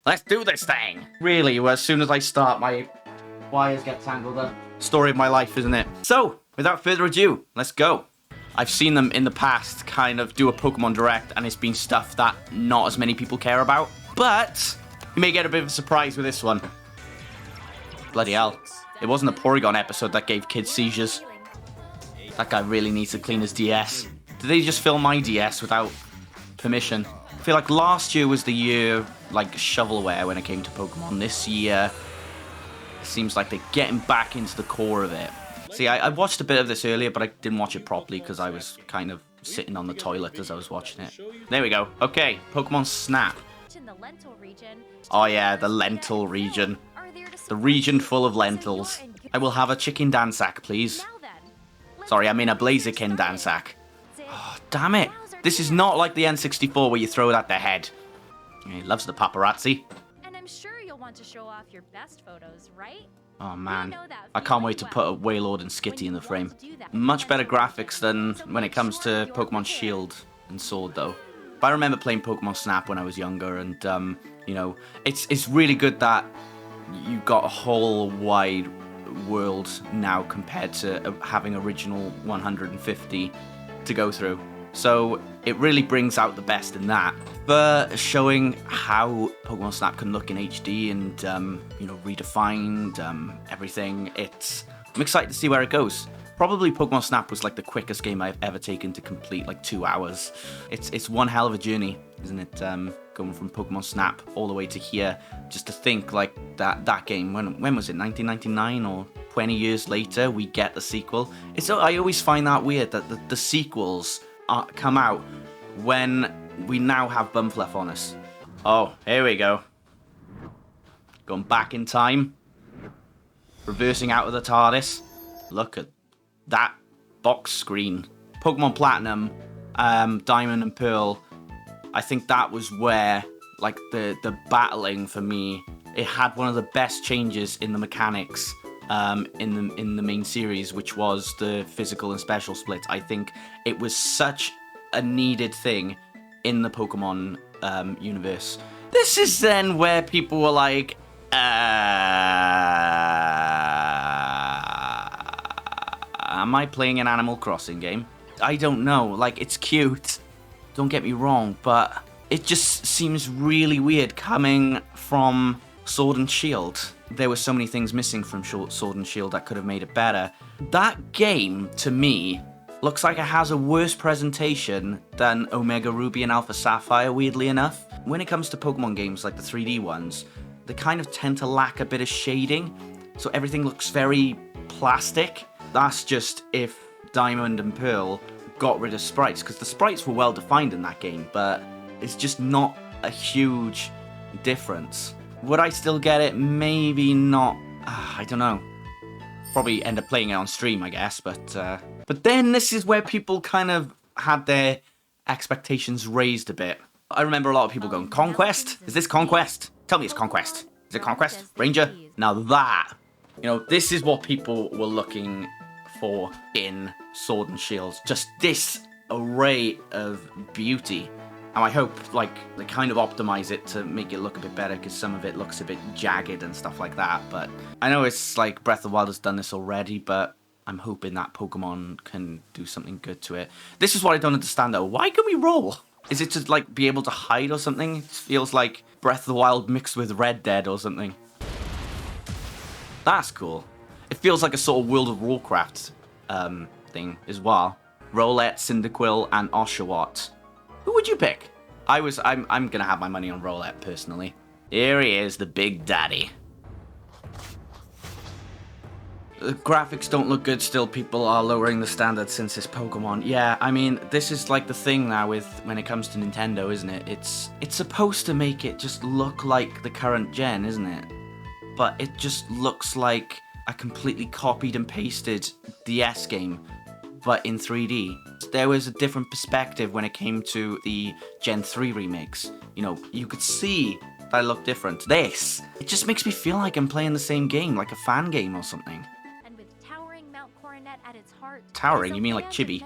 Let's do this thing! Really, as soon as I start, my wires get tangled up. Story of my life, isn't it? So, without further ado, let's go. I've seen them in the past kind of do a Pokemon Direct, and it's been stuff that not as many people care about. But you may get a bit of a surprise with this one. Bloody hell. It wasn't the Porygon episode that gave kids seizures. That guy really needs to clean his DS. Did they just film my DS without permission? I feel like last year was the year, like, shovelware when it came to Pokemon. This year, it seems like they're getting back into the core of it. See, I watched a bit of this earlier, but I didn't watch it properly because I was kind of sitting on the toilet as I was watching it. There we go. Okay, Pokemon Snap. Oh yeah, the lentil region. The region full of lentils. I will have a chicken dansack, please. Sorry, I mean a Blaziken dansack. Oh, damn it. This is not like the N64 where you throw it at their head. He loves the paparazzi. And I'm sure you'll want to show off your best photos, right? Oh man, I can't wait to put a Wailord and Skitty in the frame. Much better graphics than when it comes to Pokemon Shield and Sword though. But I remember playing Pokemon Snap when I was younger, and you know, it's really good that you got a whole wide world now compared to having original 150 to go through. So it really brings out the best in that. But showing how Pokemon Snap can look in HD and, you know, redefined everything, I'm excited to see where it goes. Probably Pokemon Snap was like the quickest game I've ever taken to complete, like 2 hours. It's one hell of a journey, isn't it? Going from Pokemon Snap all the way to here. Just to think like that game, when was it, 1999 or 20 years later, we get the sequel. I always find that weird that the sequels come out when we now have Bumfluff on us. Oh, here we go. Going back in time. Reversing out of the TARDIS. Look at that box screen. Pokemon Platinum, Diamond and Pearl. I think that was where, like, the battling for me, it had one of the best changes in the mechanics in the main series, which was the physical and special split. I think it was such a needed thing in the Pokemon universe. This is then where people were like, am I playing an Animal Crossing game? I don't know. Like, it's cute, don't get me wrong, but it just seems really weird coming from Sword and Shield. There were so many things missing from Sword and Shield that could have made it better. That game, to me, looks like it has a worse presentation than Omega Ruby and Alpha Sapphire, weirdly enough. When it comes to Pokemon games like the 3D ones, they kind of tend to lack a bit of shading, so everything looks very plastic. That's just if Diamond and Pearl got rid of sprites, because the sprites were well defined in that game, but it's just not a huge difference. Would I still get it? Maybe not. I don't know. Probably end up playing it on stream, I guess, but then this is where people kind of had their expectations raised a bit. I remember a lot of people going, Conquest? Is this Conquest? Tell me it's Conquest. Is it Conquest? Ranger? Now that, you know, this is what people were looking for in Sword and Shield. Just this array of beauty. And I hope, like, they kind of optimize it to make it look a bit better, because some of it looks a bit jagged and stuff like that. But I know it's like Breath of the Wild has done this already, but I'm hoping that Pokemon can do something good to it. This is what I don't understand, though. Why can we roll? Is it to, like, be able to hide or something? It feels like Breath of the Wild mixed with Red Dead or something. That's cool. It feels like a sort of World of Warcraft thing as well. Rowlet, Cyndaquil, and Oshawott. Who would you pick? I'm gonna have my money on Rowlet, personally. Here he is, the big daddy. The graphics don't look good still. People are lowering the standards since it's Pokemon. Yeah, I mean, this is like the thing now with when it comes to Nintendo, isn't it? It's supposed to make it just look like the current gen, isn't it? But it just looks like a completely copied and pasted DS game, but in 3D. There was a different perspective when it came to the Gen 3 remakes. You know, you could see that it looked different. This, it just makes me feel like I'm playing the same game, like a fan game or something. And with towering Mount Coronet yet at its heart. Towering? You mean like Chibi?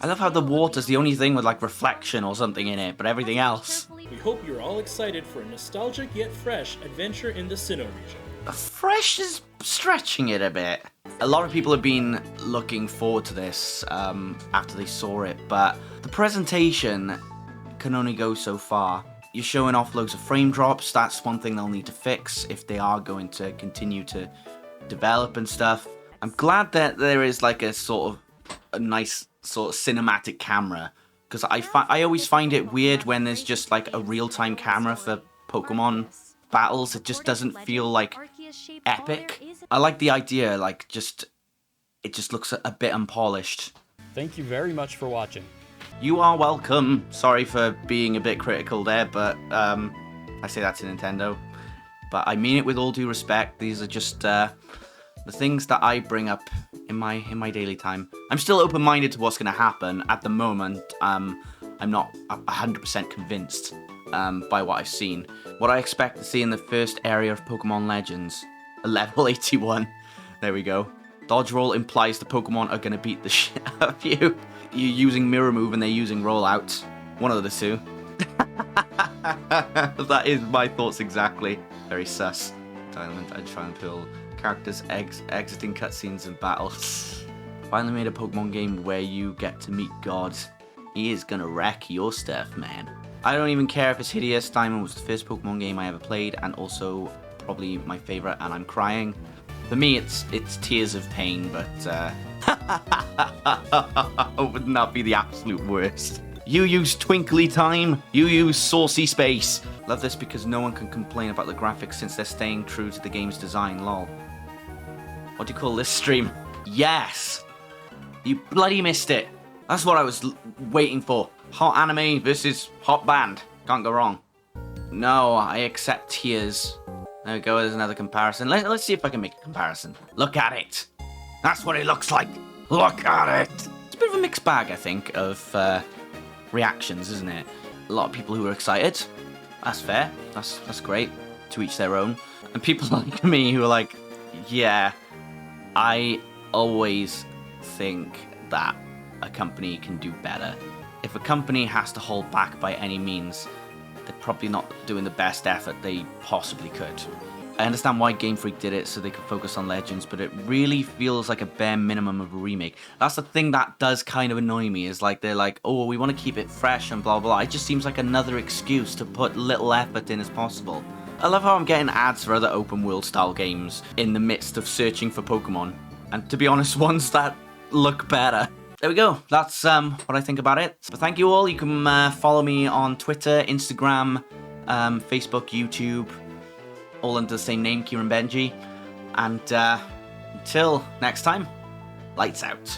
I love how the water's the only thing with like reflection or something in it, but everything else. We hope you're all excited for a nostalgic yet fresh adventure in the Sinnoh region. Fresh is stretching it a bit. A lot of people have been looking forward to this after they saw it, but the presentation can only go so far. You're showing off loads of frame drops. That's one thing they'll need to fix if they are going to continue to develop and stuff. I'm glad that there is like a nice sort of cinematic camera, because I always find it weird when there's just like a real-time camera for Pokemon battles. It just doesn't feel like epic. I like the idea, like it just looks a bit unpolished. Thank you very much for watching. You are welcome. Sorry for being a bit critical there, but I say that to Nintendo. But I mean it with all due respect. These are just the things that I bring up in my daily time. I'm still open-minded to what's going to happen. At the moment, I'm not 100% convinced by what I've seen. What I expect to see in the first area of Pokemon Legends, a level 81. There we go. Dodge roll implies the Pokemon are going to beat the shit out of you. You're using Mirror Move and they're using Rollout. One of the two. That is my thoughts exactly. Very sus. Diamond and try and pull characters exiting cutscenes and battles. Finally made a Pokemon game where you get to meet God. He is gonna wreck your stuff, man. I don't even care if it's hideous. Diamond was the first Pokemon game I ever played, and also probably my favorite, and I'm crying. For me, it's tears of pain, but wouldn't that be the absolute worst? You use twinkly time, you use saucy space. Love this because no one can complain about the graphics since they're staying true to the game's design, lol. What do you call this stream? Yes! You bloody missed it. That's what I was waiting for. Hot anime versus hot band. Can't go wrong. No, I accept tears. There we go, there's another comparison. Let's see if I can make a comparison. Look at it. That's what it looks like. Look at it. It's a bit of a mixed bag, I think, of reactions, isn't it? A lot of people who are excited. That's fair. That's great. To each their own. And people like me who are like, yeah, I always think that a company can do better. If a company has to hold back by any means, they're probably not doing the best effort they possibly could. I understand why Game Freak did it so they could focus on Legends, but it really feels like a bare minimum of a remake. That's the thing that does kind of annoy me, is like they're like, oh, we want to keep it fresh and blah, blah, blah. It just seems like another excuse to put little effort in as possible. I love how I'm getting ads for other open world style games in the midst of searching for Pokemon. And to be honest, ones that look better. There we go. That's what I think about it. But thank you all. You can follow me on Twitter, Instagram, Facebook, YouTube, all under the same name, Kieran Benji. And until next time, lights out.